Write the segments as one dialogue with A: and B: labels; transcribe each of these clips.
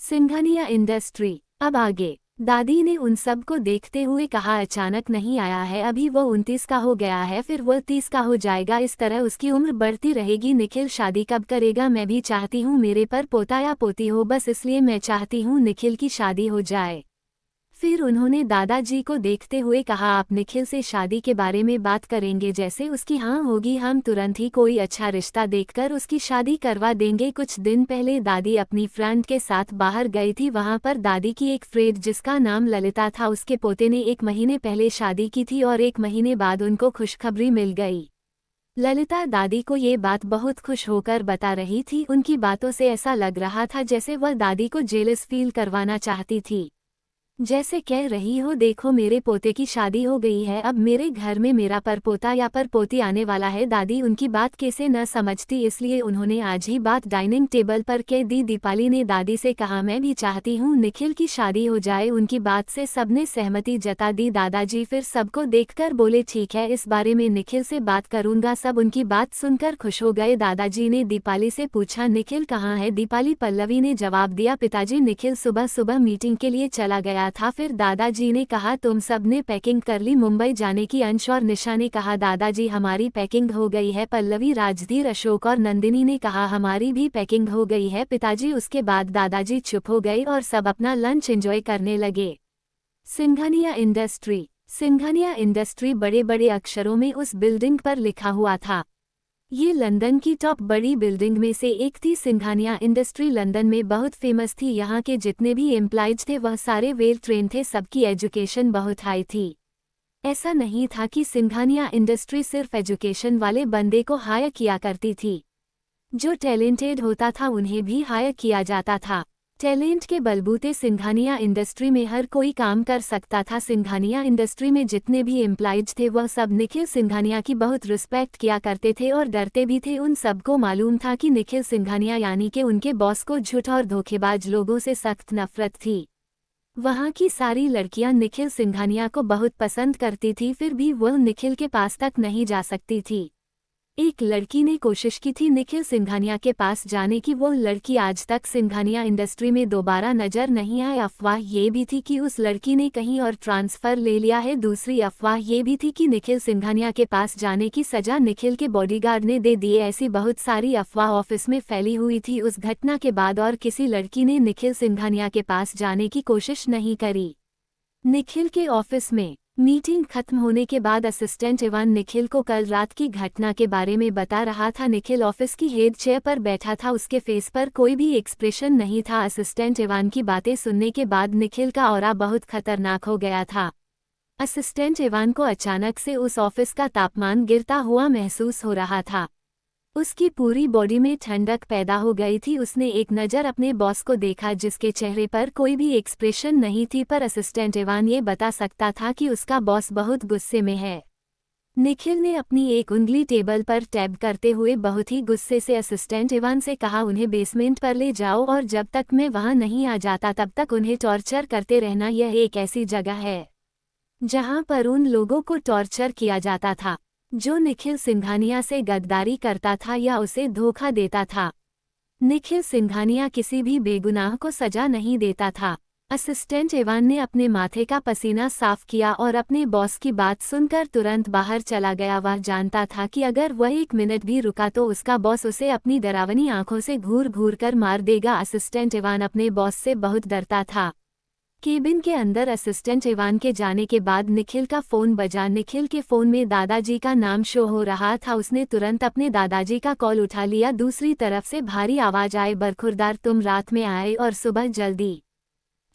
A: Singhania industry. अब आगे। दादी ने उन सब को देखते हुए कहा, अचानक नहीं आया है, अभी वो 29 का हो गया है, फिर वो 30 का हो जाएगा, इस तरह उसकी उम्र बढ़ती रहेगी। निखिल शादी कब करेगा? मैं भी चाहती हूँ मेरे पर पोता या पोती हो, बस इसलिए मैं चाहती हूँ निखिल की शादी हो जाए। फिर उन्होंने दादाजी को देखते हुए कहा, आप निखिल से शादी के बारे में बात करेंगे? जैसे उसकी हाँ होगी हम तुरंत ही कोई अच्छा रिश्ता देखकर उसकी शादी करवा देंगे। कुछ दिन पहले दादी अपनी फ्रेंड के साथ बाहर गई थी। वहां पर दादी की एक फ्रेंड जिसका नाम ललिता था, उसके पोते ने 1 महीने पहले शादी की थी और 1 महीने बाद उनको खुशखबरी मिल गई। ललिता दादी को ये बात बहुत खुश होकर बता रही थी। उनकी बातों से ऐसा लग रहा था जैसे वह दादी को जेलस फील करवाना चाहती थी। जैसे कह रही हो, देखो मेरे पोते की शादी हो गई है, अब मेरे घर में मेरा परपोता या परपोती आने वाला है। दादी उनकी बात कैसे न समझती, इसलिए उन्होंने आज ही बात डाइनिंग टेबल पर कह दी। दीपाली ने दादी से कहा, मैं भी चाहती हूँ निखिल की शादी हो जाए। उनकी बात से सबने सहमति जता दी। दादाजी फिर सबको देखकर बोले, ठीक है, इस बारे में निखिल से बात करूंगा। सब उनकी बात सुनकर खुश हो गए। दादाजी ने दीपाली से पूछा, निखिल कहाँ है? दीपाली पल्लवी ने जवाब दिया, पिताजी निखिल सुबह सुबह मीटिंग के लिए चला गया था। फिर दादाजी ने कहा, तुम सब ने पैकिंग कर ली मुंबई जाने की? अंश और निशा ने कहा, दादाजी हमारी पैकिंग हो गई है। पल्लवी, राजधीर, अशोक और नंदिनी ने कहा, हमारी भी पैकिंग हो गई है पिताजी। उसके बाद दादाजी चुप हो गए और सब अपना लंच एंजॉय करने लगे। सिंघानिया इंडस्ट्री। सिंघानिया इंडस्ट्री बड़े बड़े अक्षरों में उस बिल्डिंग पर लिखा हुआ था। ये लंदन की टॉप बड़ी बिल्डिंग में से एक थी। सिंघानिया इंडस्ट्री लंदन में बहुत फेमस थी। यहाँ के जितने भी एम्प्लॉयज थे वह सारे वेल ट्रेन थे, सबकी एजुकेशन बहुत हाई थी। ऐसा नहीं था कि सिंघानिया इंडस्ट्री सिर्फ एजुकेशन वाले बंदे को हायर किया करती थी। जो टैलेंटेड होता था उन्हें भी हायर किया जाता था। टैलेंट के बलबूते सिंघानिया इंडस्ट्री में हर कोई काम कर सकता था। सिंघानिया इंडस्ट्री में जितने भी एम्प्लॉयज थे वह सब निखिल सिंघानिया की बहुत रिस्पेक्ट किया करते थे और डरते भी थे। उन सबको मालूम था कि निखिल सिंघानिया यानी कि उनके बॉस को झूठ और धोखेबाज लोगों से सख्त नफरत थी। वहाँ की सारी लड़कियां निखिल सिंघानिया को बहुत पसंद करती थी, फिर भी वह निखिल के पास तक नहीं जा सकती थी। एक लड़की ने कोशिश की थी निखिल सिंघानिया के पास जाने की। वो लड़की आज तक सिंघानिया इंडस्ट्री में दोबारा नजर नहीं आई। अफवाह ये भी थी कि उस लड़की ने कहीं और ट्रांसफर ले लिया है। दूसरी अफवाह ये भी थी कि निखिल सिंघानिया के पास जाने की सजा निखिल के बॉडीगार्ड ने दे दी। ऐसी बहुत सारी अफवाह ऑफिस में फैली हुई थी। उस घटना के बाद और किसी लड़की ने निखिल सिंघानिया के पास जाने की कोशिश नहीं करी। निखिल के ऑफिस में मीटिंग खत्म होने के बाद असिस्टेंट इवान निखिल को कल रात की घटना के बारे में बता रहा था। निखिल ऑफिस की हेड चेयर पर बैठा था, उसके फेस पर कोई भी एक्सप्रेशन नहीं था। असिस्टेंट इवान की बातें सुनने के बाद निखिल का ऑरा बहुत खतरनाक हो गया था। असिस्टेंट इवान को अचानक से उस ऑफिस का तापमान गिरता हुआ महसूस हो रहा था। उसकी पूरी बॉडी में ठंडक पैदा हो गई थी। उसने एक नज़र अपने बॉस को देखा जिसके चेहरे पर कोई भी एक्सप्रेशन नहीं थी, पर असिस्टेंट इवान ये बता सकता था कि उसका बॉस बहुत गुस्से में है। निखिल ने अपनी एक उंगली टेबल पर टैप करते हुए बहुत ही गुस्से से असिस्टेंट इवान से कहा, उन्हें बेसमेंट पर ले जाओ और जब तक मैं वहां नहीं आ जाता तब तक उन्हें टॉर्चर करते रहना। यह एक ऐसी जगह है जहां पर उन लोगों को टॉर्चर किया जाता था जो निखिल सिंघानिया से गद्दारी करता था या उसे धोखा देता था। निखिल सिंघानिया किसी भी बेगुनाह को सजा नहीं देता था। असिस्टेंट इवान ने अपने माथे का पसीना साफ किया और अपने बॉस की बात सुनकर तुरंत बाहर चला गया। वह जानता था कि अगर वह 1 मिनट भी रुका तो उसका बॉस उसे अपनी डरावनी आंखों से घूर घूर कर मार देगा। असिस्टेंट इवान अपने बॉस से बहुत डरता था। केबिन के अंदर असिस्टेंट इवान के जाने के बाद निखिल का फोन बजा। निखिल के फोन में दादाजी का नाम शो हो रहा था। उसने तुरंत अपने दादाजी का कॉल उठा लिया। दूसरी तरफ से भारी आवाज आए, बरखुरदार, तुम रात में आए और सुबह जल्दी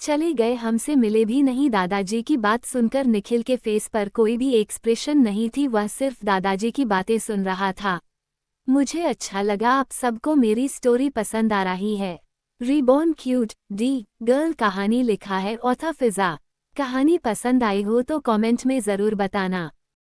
A: चले गए, हमसे मिले भी नहीं। दादाजी की बात सुनकर निखिल के फेस पर कोई भी एक्सप्रेशन नहीं थी, वह सिर्फ दादाजी की बातें सुन रहा था। मुझे अच्छा लगा आप सबको मेरी स्टोरी पसंद आ रही है। रीबॉर्न क्यूट डी गर्ल कहानी लिखा है ऑथर फिजा। कहानी पसंद आई हो तो कमेंट में ज़रूर बताना।